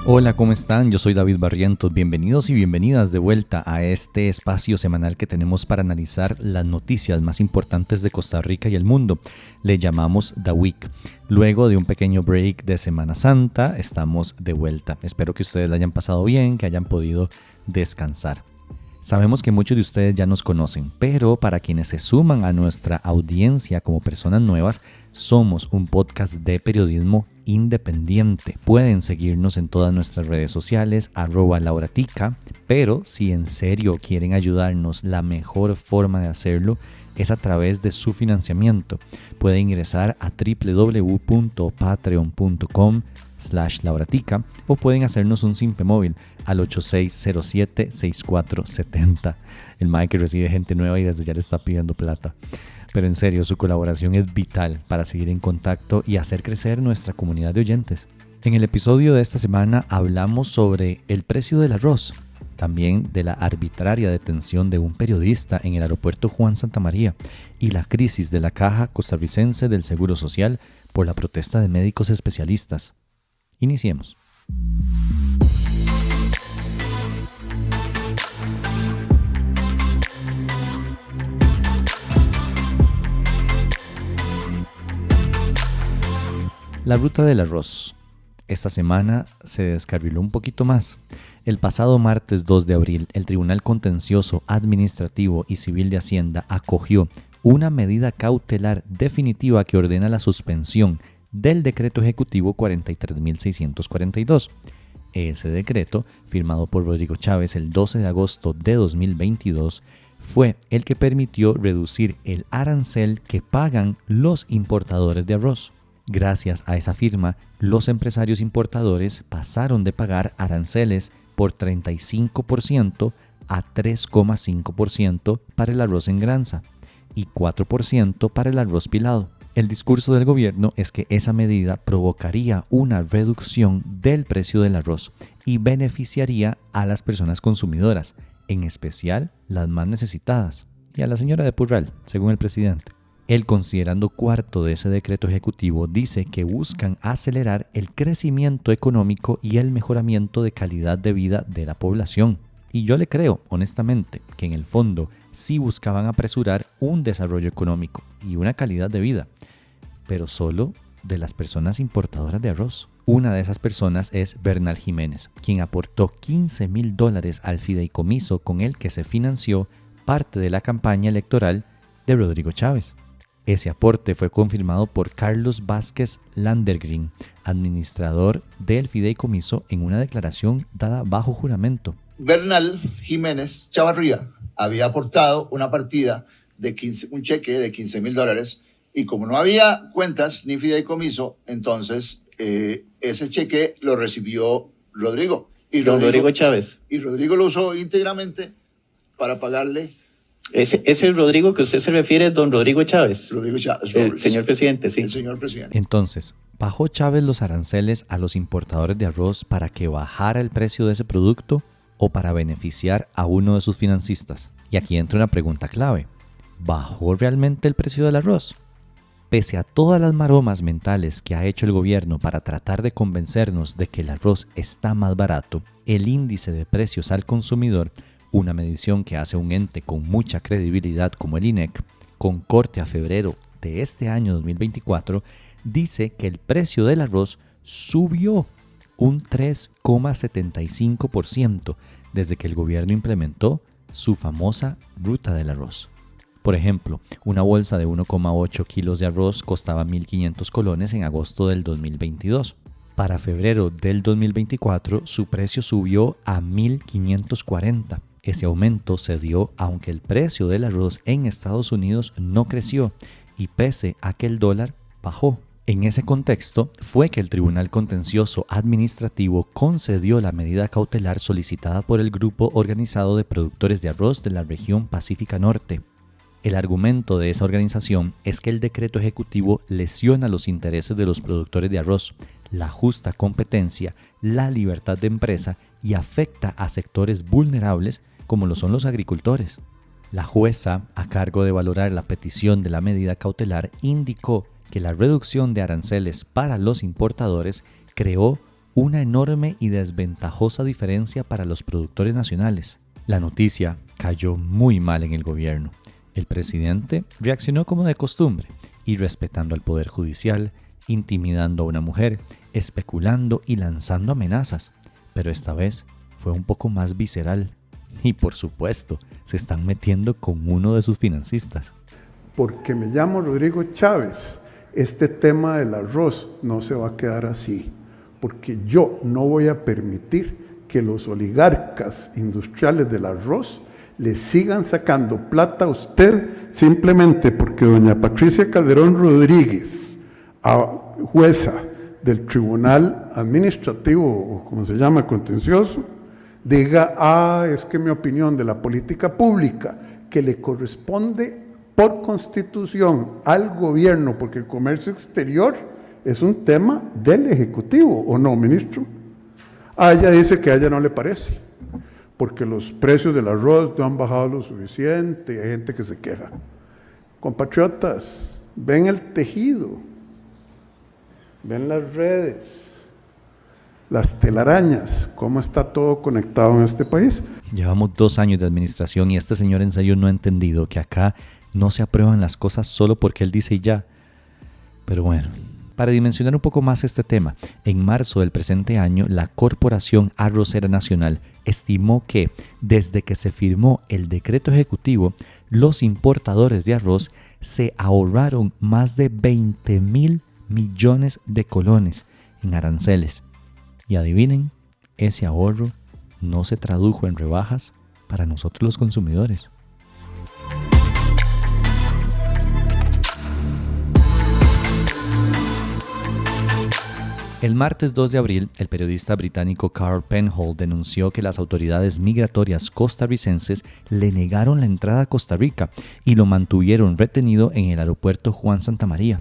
Hola, ¿cómo están? Yo soy David Barrientos. Bienvenidos y bienvenidas de vuelta a este espacio semanal que tenemos para analizar las noticias más importantes de Costa Rica y el mundo. Le llamamos The Week. Luego de un pequeño break de Semana Santa, estamos de vuelta. Espero que ustedes la hayan pasado bien, que hayan podido descansar. Sabemos que muchos de ustedes ya nos conocen, pero para quienes se suman a nuestra audiencia como personas nuevas, somos un podcast de periodismo independiente. Pueden seguirnos en todas nuestras redes sociales, @lauratica, pero si en serio quieren ayudarnos, la mejor forma de hacerlo es a través de su financiamiento. Pueden ingresar a www.patreon.com/lauratica o pueden hacernos un simpe móvil al 8607-6470. El mae que recibe gente nueva y desde ya le está pidiendo plata. Pero en serio, su colaboración es vital para seguir en contacto y hacer crecer nuestra comunidad de oyentes. En el episodio de esta semana hablamos sobre el precio del arroz, también de la arbitraria detención de un periodista en el aeropuerto Juan Santamaría y la crisis de la Caja Costarricense del Seguro Social por la protesta de médicos especialistas. Iniciemos. La ruta del arroz. Esta semana se descarriló un poquito más. El pasado martes 2 de abril, el Tribunal Contencioso Administrativo y Civil de Hacienda acogió una medida cautelar definitiva que ordena la suspensión del Decreto Ejecutivo 43.642. Ese decreto, firmado por Rodrigo Chávez el 12 de agosto de 2022, fue el que permitió reducir el arancel que pagan los importadores de arroz. Gracias a esa firma, los empresarios importadores pasaron de pagar aranceles por 35% a 3,5% para el arroz en granza y 4% para el arroz pilado. El discurso del gobierno es que esa medida provocaría una reducción del precio del arroz y beneficiaría a las personas consumidoras, en especial las más necesitadas, y a la señora de Purral, según el presidente. El considerando cuarto de ese decreto ejecutivo dice que buscan acelerar el crecimiento económico y el mejoramiento de calidad de vida de la población. Y yo le creo, honestamente, que en el fondo sí buscaban apresurar un desarrollo económico y una calidad de vida, pero solo de las personas importadoras de arroz. Una de esas personas es Bernal Jiménez, quien aportó $15,000 al fideicomiso con el que se financió parte de la campaña electoral de Rodrigo Chávez. Ese aporte fue confirmado por Carlos Vázquez Landergren, administrador del fideicomiso, en una declaración dada bajo juramento. Bernal Jiménez Chavarría había aportado una partida de un cheque de $15,000 y como no había cuentas ni fideicomiso, entonces ese cheque lo recibió Rodrigo. Rodrigo Chávez. Y Rodrigo lo usó íntegramente para pagarle. Ese Rodrigo que usted se refiere es don Rodrigo Chávez. Rodrigo Chávez. El señor presidente, sí. El señor presidente. Entonces, ¿bajó Chávez los aranceles a los importadores de arroz para que bajara el precio de ese producto o para beneficiar a uno de sus financistas? Y aquí entra una pregunta clave. ¿Bajó realmente el precio del arroz? Pese a todas las maromas mentales que ha hecho el gobierno para tratar de convencernos de que el arroz está más barato, el índice de precios al consumidor, una medición que hace un ente con mucha credibilidad como el INEC, con corte a febrero de este año 2024, dice que el precio del arroz subió un 3,75% desde que el gobierno implementó su famosa ruta del arroz. Por ejemplo, una bolsa de 1,8 kilos de arroz costaba 1.500 colones en agosto del 2022. Para febrero del 2024, su precio subió a 1.540. Ese aumento se dio aunque el precio del arroz en Estados Unidos no creció y pese a que el dólar bajó. En ese contexto fue que el Tribunal Contencioso Administrativo concedió la medida cautelar solicitada por el Grupo Organizado de Productores de Arroz de la Región Pacífica Norte. El argumento de esa organización es que el decreto ejecutivo lesiona los intereses de los productores de arroz, la justa competencia, la libertad de empresa y afecta a sectores vulnerables como lo son los agricultores. La jueza, a cargo de valorar la petición de la medida cautelar, indicó que la reducción de aranceles para los importadores creó una enorme y desventajosa diferencia para los productores nacionales. La noticia cayó muy mal en el gobierno. El presidente reaccionó como de costumbre, irrespetando al poder judicial, intimidando a una mujer, especulando y lanzando amenazas. Pero esta vez fue un poco más visceral. Y por supuesto, se están metiendo con uno de sus financistas. Porque me llamo Rodrigo Chávez, este tema del arroz no se va a quedar así, porque yo no voy a permitir que los oligarcas industriales del arroz le sigan sacando plata a usted simplemente porque doña Patricia Calderón Rodríguez, jueza del Tribunal Administrativo, o como se llama, contencioso, diga, es que mi opinión de la política pública que le corresponde por constitución al gobierno, porque el comercio exterior es un tema del Ejecutivo, ¿o no, ministro? Ella dice que a ella no le parece, porque los precios del arroz no han bajado lo suficiente, y hay gente que se queja. Compatriotas, ven el tejido, ven las redes, las telarañas, cómo está todo conectado en este país. Llevamos 2 años de administración y este señor en serio no ha entendido que acá no se aprueban las cosas solo porque él dice y ya. Pero bueno, para dimensionar un poco más este tema, en marzo del presente año, la Corporación Arrocera Nacional estimó que desde que se firmó el decreto ejecutivo, los importadores de arroz se ahorraron más de 20.000 millones de colones en aranceles. Y adivinen, ese ahorro no se tradujo en rebajas para nosotros los consumidores. El martes 2 de abril, el periodista británico Carl Penhall denunció que las autoridades migratorias costarricenses le negaron la entrada a Costa Rica y lo mantuvieron retenido en el aeropuerto Juan Santamaría.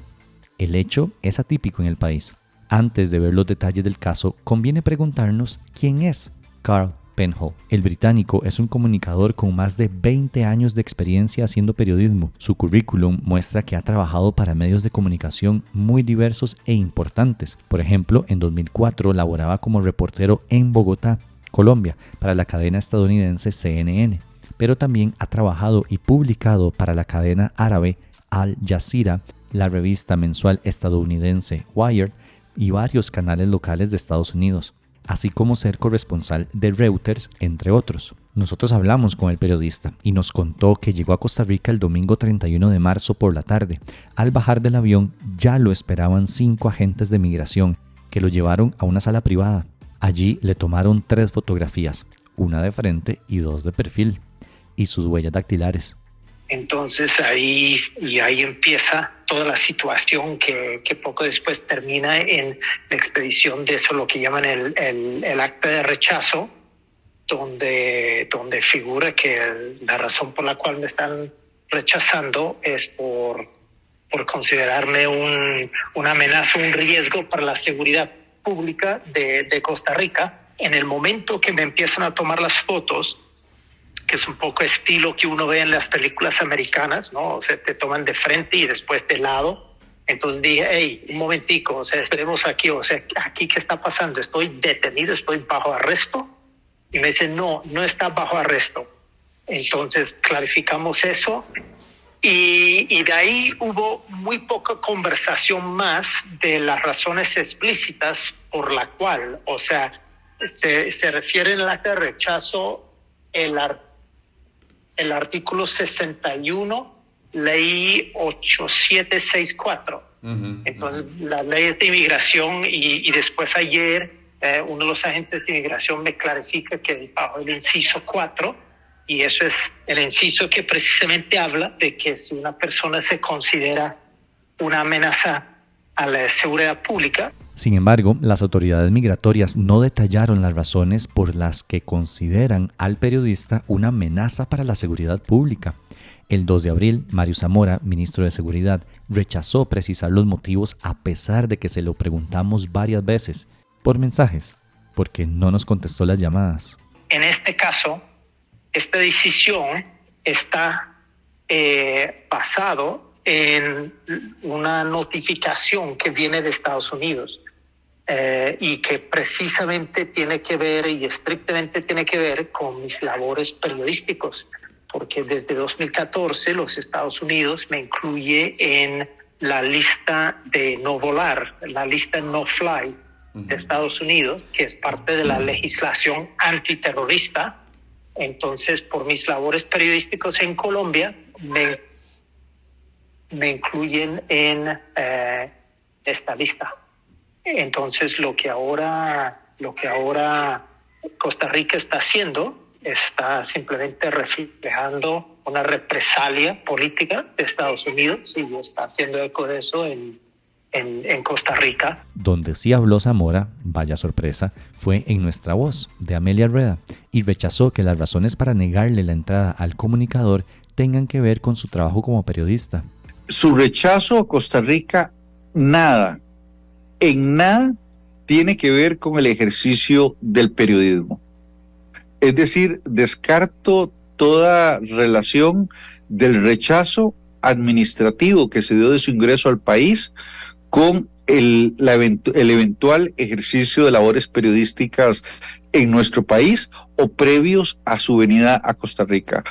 El hecho es atípico en el país. Antes de ver los detalles del caso, conviene preguntarnos quién es Carl Penhall. El británico es un comunicador con más de 20 años de experiencia haciendo periodismo. Su currículum muestra que ha trabajado para medios de comunicación muy diversos e importantes. Por ejemplo, en 2004 laboraba como reportero en Bogotá, Colombia, para la cadena estadounidense CNN. Pero también ha trabajado y publicado para la cadena árabe Al Jazeera, la revista mensual estadounidense Wired y varios canales locales de Estados Unidos, así como ser corresponsal de Reuters, entre otros. Nosotros hablamos con el periodista y nos contó que llegó a Costa Rica el domingo 31 de marzo por la tarde. Al bajar del avión ya lo esperaban 5 agentes de migración que lo llevaron a una sala privada. Allí le tomaron 3 fotografías, una de frente y 2 de perfil, y sus huellas dactilares. Entonces ahí empieza toda la situación que poco después termina en la expedición de eso, lo que llaman el acta de rechazo, donde figura que la razón por la cual me están rechazando es por considerarme una amenaza, un riesgo para la seguridad pública de Costa Rica. En el momento que me empiezan a tomar las fotos, que es un poco estilo que uno ve en las películas americanas, ¿no? O sea, te toman de frente y después de lado. Entonces dije, hey, un momentico, o sea, esperemos aquí, o sea, ¿aquí qué está pasando? ¿Estoy detenido? ¿Estoy bajo arresto? Y me dicen, no está bajo arresto. Entonces clarificamos eso y de ahí hubo muy poca conversación más de las razones explícitas por la cual, o sea, se refiere en el acta de rechazo el artículo 61, ley 8764. Entonces, las leyes de inmigración y después ayer uno de los agentes de inmigración me clarifica que bajo el inciso 4, y eso es el inciso que precisamente habla de que si una persona se considera una amenaza a la seguridad pública. Sin embargo, las autoridades migratorias no detallaron las razones por las que consideran al periodista una amenaza para la seguridad pública. El 2 de abril, Mario Zamora, ministro de Seguridad, rechazó precisar los motivos a pesar de que se lo preguntamos varias veces, por mensajes, porque no nos contestó las llamadas. En este caso, esta decisión está basado en una notificación que viene de Estados Unidos. y que precisamente tiene que ver y estrictamente tiene que ver con mis labores periodísticos, porque desde 2014 los Estados Unidos me incluye en la lista de no volar, la lista no fly de Estados Unidos, que es parte de la legislación antiterrorista. Entonces, por mis labores periodísticos en Colombia, me incluyen en esta lista. Entonces, lo que ahora Costa Rica está haciendo está simplemente reflejando una represalia política de Estados Unidos y está haciendo eco de eso en Costa Rica. Donde sí habló Zamora, vaya sorpresa, fue en Nuestra Voz, de Amelia Rueda, y rechazó que las razones para negarle la entrada al comunicador tengan que ver con su trabajo como periodista. Su rechazo a Costa Rica, en nada tiene que ver con el ejercicio del periodismo. Es decir, descarto toda relación del rechazo administrativo que se dio de su ingreso al país con el eventual ejercicio de labores periodísticas en nuestro país o previos a su venida a Costa Rica.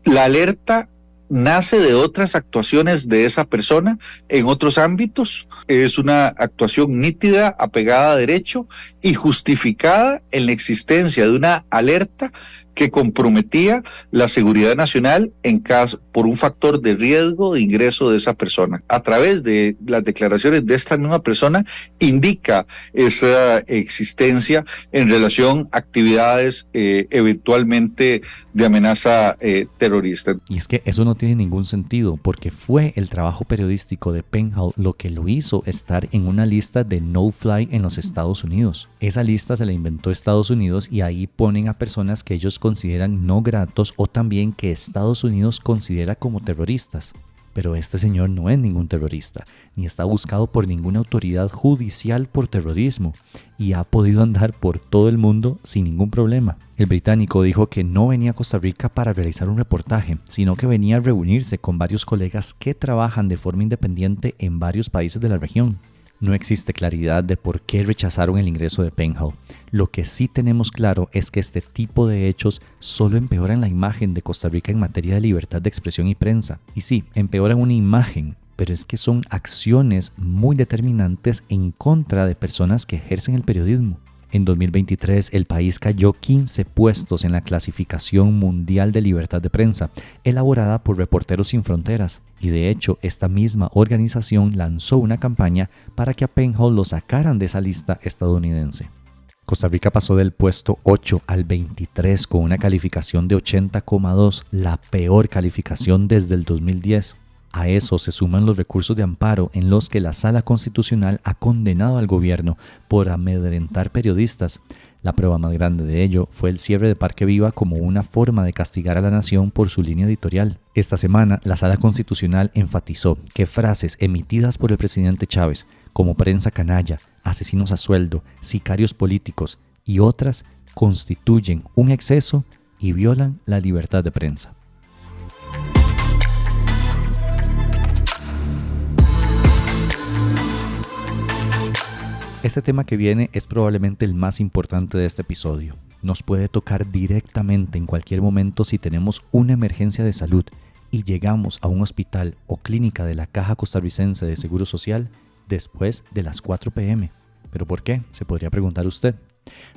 La alerta nace de otras actuaciones de esa persona en otros ámbitos. Es una actuación nítida, apegada a derecho y justificada en la existencia de una alerta que comprometía la seguridad nacional en caso por un factor de riesgo de ingreso de esa persona. A través de las declaraciones de esta misma persona indica esa existencia en relación a actividades eventualmente de amenaza terrorista. Y es que eso no tiene ningún sentido, porque fue el trabajo periodístico de Penhall lo que lo hizo estar en una lista de no-fly en los Estados Unidos. Esa lista se la inventó Estados Unidos y ahí ponen a personas que ellos consideran no gratos o también que Estados Unidos considera como terroristas. Pero este señor no es ningún terrorista, ni está buscado por ninguna autoridad judicial por terrorismo, y ha podido andar por todo el mundo sin ningún problema. El británico dijo que no venía a Costa Rica para realizar un reportaje, sino que venía a reunirse con varios colegas que trabajan de forma independiente en varios países de la región. No existe claridad de por qué rechazaron el ingreso de Penhall. Lo que sí tenemos claro es que este tipo de hechos solo empeoran la imagen de Costa Rica en materia de libertad de expresión y prensa. Y sí, empeoran una imagen, pero es que son acciones muy determinantes en contra de personas que ejercen el periodismo. En 2023, el país cayó 15 puestos en la clasificación mundial de libertad de prensa, elaborada por Reporteros Sin Fronteras. Y de hecho, esta misma organización lanzó una campaña para que a Penhall lo sacaran de esa lista estadounidense. Costa Rica pasó del puesto 8 al 23 con una calificación de 80,2, la peor calificación desde el 2010. A eso se suman los recursos de amparo en los que la Sala Constitucional ha condenado al gobierno por amedrentar periodistas. La prueba más grande de ello fue el cierre de Parque Viva como una forma de castigar a la nación por su línea editorial. Esta semana, la Sala Constitucional enfatizó que frases emitidas por el presidente Chávez, como prensa canalla, asesinos a sueldo, sicarios políticos y otras, constituyen un exceso y violan la libertad de prensa. Este tema que viene es probablemente el más importante de este episodio. Nos puede tocar directamente en cualquier momento si tenemos una emergencia de salud y llegamos a un hospital o clínica de la Caja Costarricense de Seguro Social después de las 4 p.m. ¿Pero por qué? Se podría preguntar usted.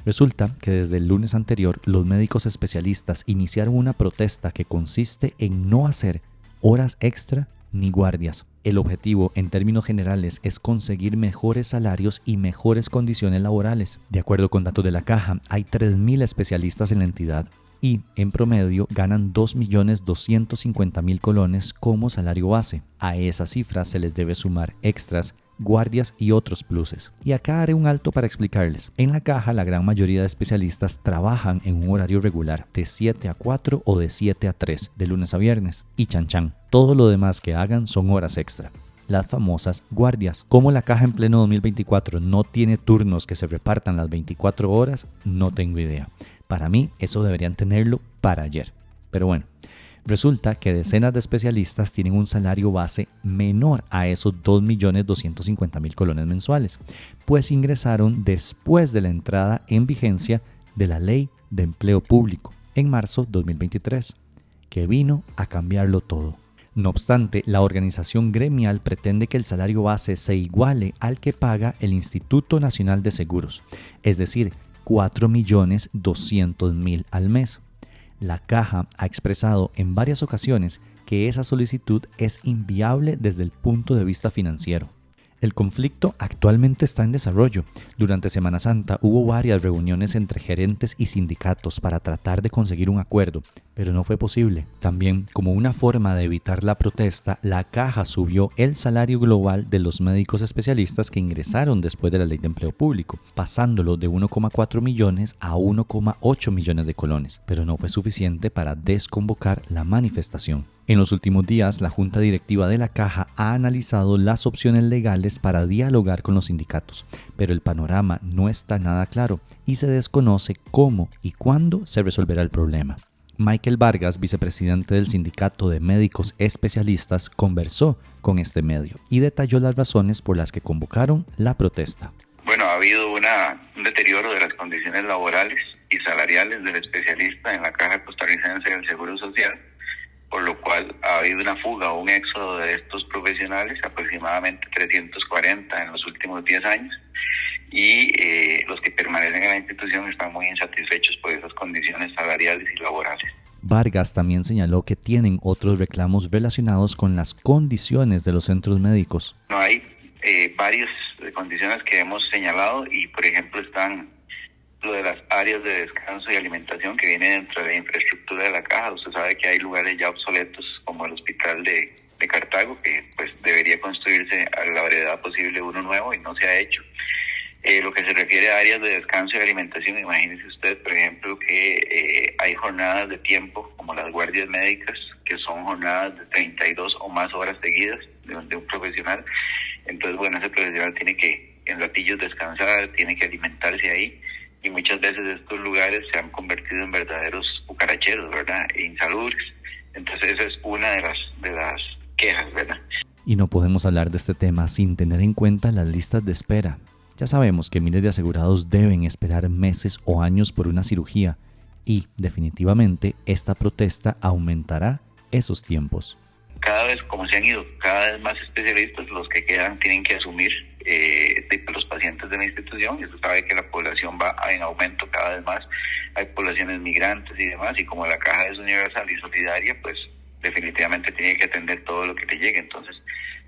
Resulta que desde el lunes anterior los médicos especialistas iniciaron una protesta que consiste en no hacer horas extra ni guardias. El objetivo, en términos generales, es conseguir mejores salarios y mejores condiciones laborales. De acuerdo con datos de la Caja, hay 3.000 especialistas en la entidad y, en promedio, ganan 2.250.000 colones como salario base. A esa cifra se les debe sumar extras, guardias y otros pluses. Y acá haré un alto para explicarles. En la Caja, la gran mayoría de especialistas trabajan en un horario regular de 7 a 4 o de 7 a 3, de lunes a viernes. Y chan chan, todo lo demás que hagan son horas extra. Las famosas guardias. Como la Caja en pleno 2024 no tiene turnos que se repartan las 24 horas, no tengo idea. Para mí, eso deberían tenerlo para ayer. Pero bueno, Resulta que decenas de especialistas tienen un salario base menor a esos 2.250.000 colones mensuales, pues ingresaron después de la entrada en vigencia de la Ley de Empleo Público en marzo 2023, que vino a cambiarlo todo. No obstante, la organización gremial pretende que el salario base se iguale al que paga el Instituto Nacional de Seguros, es decir, 4.200.000 al mes. La Caja ha expresado en varias ocasiones que esa solicitud es inviable desde el punto de vista financiero. El conflicto actualmente está en desarrollo. Durante Semana Santa hubo varias reuniones entre gerentes y sindicatos para tratar de conseguir un acuerdo, pero no fue posible. También, como una forma de evitar la protesta, la Caja subió el salario global de los médicos especialistas que ingresaron después de la Ley de Empleo Público, pasándolo de 1,4 millones a 1,8 millones de colones, pero no fue suficiente para desconvocar la manifestación. En los últimos días, la Junta Directiva de la Caja ha analizado las opciones legales para dialogar con los sindicatos, pero el panorama no está nada claro y se desconoce cómo y cuándo se resolverá el problema. Michael Vargas, vicepresidente del Sindicato de Médicos Especialistas, conversó con este medio y detalló las razones por las que convocaron la protesta. Bueno, ha habido un deterioro de las condiciones laborales y salariales del especialista en la Caja Costarricense del Seguro Social, por lo cual ha habido una fuga o un éxodo de estos profesionales, aproximadamente 340 en los últimos 10 años, y los que permanecen en la institución están muy insatisfechos por esas condiciones salariales y laborales. Vargas también señaló que tienen otros reclamos relacionados con las condiciones de los centros médicos. No hay varias condiciones que hemos señalado y, por ejemplo, están lo de las áreas de descanso y alimentación que viene dentro de la infraestructura de la Caja. Usted sabe que hay lugares ya obsoletos como el hospital de Cartago, que pues debería construirse a la brevedad posible uno nuevo y no se ha hecho. Lo que se refiere a áreas de descanso y alimentación, imagínese usted, por ejemplo, que hay jornadas de tiempo como las guardias médicas, que son jornadas de 32 o más horas seguidas de un profesional. Entonces, bueno, ese profesional tiene que en ratillos descansar, tiene que alimentarse ahí. Y muchas veces estos lugares se han convertido en verdaderos cucaracheros, ¿verdad? E insalubres. Entonces esa es una de las quejas, ¿verdad? Y no podemos hablar de este tema sin tener en cuenta las listas de espera. Ya sabemos que miles de asegurados deben esperar meses o años por una cirugía y definitivamente esta protesta aumentará esos tiempos. Cada vez, como se han ido cada vez más especialistas, los que quedan tienen que asumir los pacientes de la institución, y usted sabe que la población va en aumento cada vez más, hay poblaciones migrantes y demás, y como la Caja es universal y solidaria, pues definitivamente tiene que atender todo lo que te llegue. Entonces,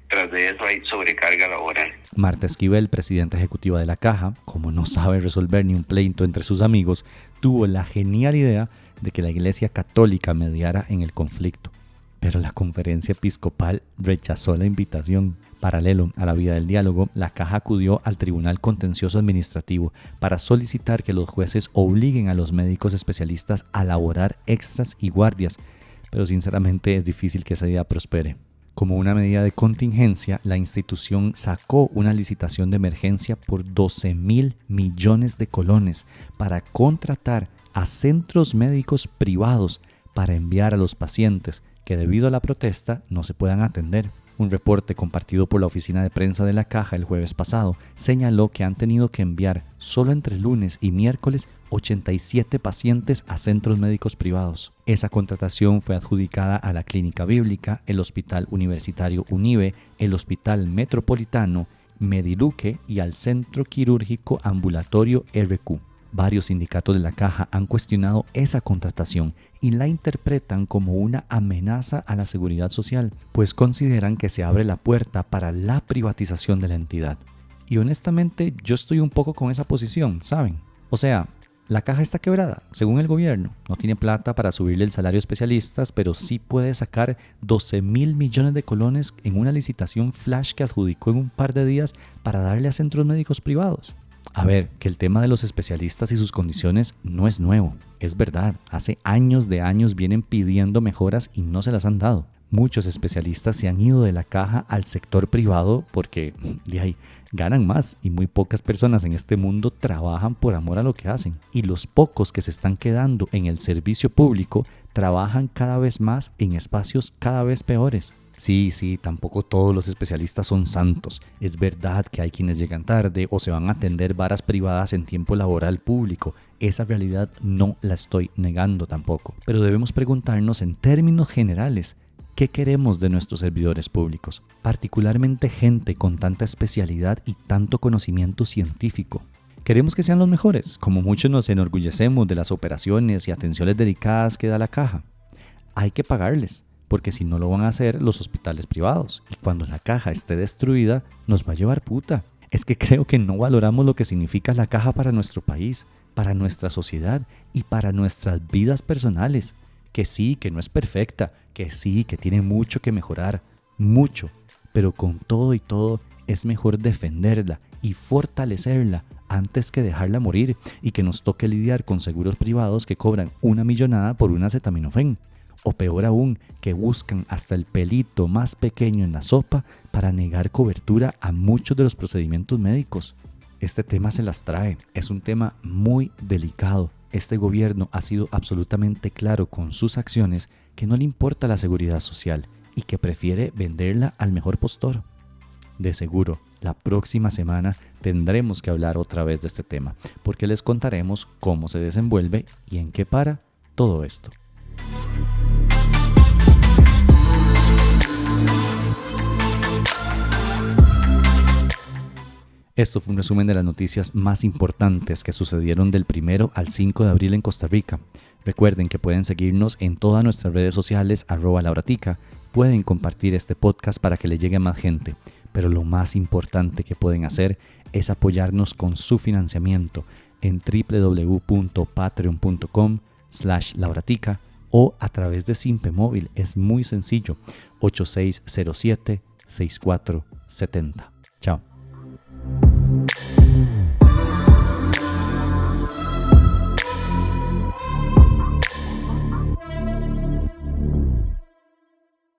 tras de eso hay sobrecarga laboral. Marta Esquivel, presidenta ejecutiva de la Caja, como no sabe resolver ni un pleito entre sus amigos, tuvo la genial idea de que la Iglesia Católica mediara en el conflicto. Pero la Conferencia Episcopal rechazó la invitación. Paralelo a la vía del diálogo, la Caja acudió al Tribunal Contencioso Administrativo para solicitar que los jueces obliguen a los médicos especialistas a laborar extras y guardias, pero sinceramente es difícil que esa idea prospere. Como una medida de contingencia, la institución sacó una licitación de emergencia por 12.000 millones de colones para contratar a centros médicos privados para enviar a los pacientes que debido a la protesta no se puedan atender. Un reporte compartido por la oficina de prensa de la Caja el jueves pasado señaló que han tenido que enviar solo entre lunes y miércoles 87 pacientes a centros médicos privados. Esa contratación fue adjudicada a la Clínica Bíblica, el Hospital Universitario UNIBE, el Hospital Metropolitano, Mediluque y al Centro Quirúrgico Ambulatorio RQ. Varios sindicatos de la Caja han cuestionado esa contratación y la interpretan como una amenaza a la seguridad social, pues consideran que se abre la puerta para la privatización de la entidad. Y honestamente yo estoy un poco con esa posición, ¿saben? O sea, la Caja está quebrada, según el gobierno. No tiene plata para subirle el salario a especialistas, pero sí puede sacar 12.000 millones de colones en una licitación flash que adjudicó en un par de días para darle a centros médicos privados. A ver, que el tema de los especialistas y sus condiciones no es nuevo. Es verdad, hace años vienen pidiendo mejoras y no se las han dado. Muchos especialistas se han ido de la caja al sector privado porque de ahí ganan más y muy pocas personas en este mundo trabajan por amor a lo que hacen. Y los pocos que se están quedando en el servicio público trabajan cada vez más en espacios cada vez peores. Sí, tampoco todos los especialistas son santos. Es verdad que hay quienes llegan tarde o se van a atender varas privadas en tiempo laboral público. Esa realidad no la estoy negando tampoco. Pero debemos preguntarnos en términos generales, ¿qué queremos de nuestros servidores públicos? Particularmente gente con tanta especialidad y tanto conocimiento científico. ¿Queremos que sean los mejores? Como muchos nos enorgullecemos de las operaciones y atenciones dedicadas que da la caja. Hay que pagarles, porque si no lo van a hacer los hospitales privados. Y cuando la caja esté destruida, nos va a llevar puta. Es que creo que no valoramos lo que significa la caja para nuestro país, para nuestra sociedad y para nuestras vidas personales. Que sí, que no es perfecta, que sí, que tiene mucho que mejorar, mucho, pero con todo y todo es mejor defenderla y fortalecerla antes que dejarla morir y que nos toque lidiar con seguros privados que cobran una millonada por un acetaminofén, o peor aún, que buscan hasta el pelito más pequeño en la sopa para negar cobertura a muchos de los procedimientos médicos. Este tema se las trae, es un tema muy delicado. Este gobierno ha sido absolutamente claro con sus acciones que no le importa la seguridad social y que prefiere venderla al mejor postor. De seguro, la próxima semana tendremos que hablar otra vez de este tema, porque les contaremos cómo se desenvuelve y en qué para todo esto. Esto fue un resumen de las noticias más importantes que sucedieron del 1 al 5 de abril en Costa Rica. Recuerden que pueden seguirnos en todas nuestras redes sociales @lauratica. Pueden compartir este podcast para que le llegue a más gente. Pero lo más importante que pueden hacer es apoyarnos con su financiamiento en www.patreon.com/lauratica o a través de Simpe Móvil. Es muy sencillo, 8607-6470.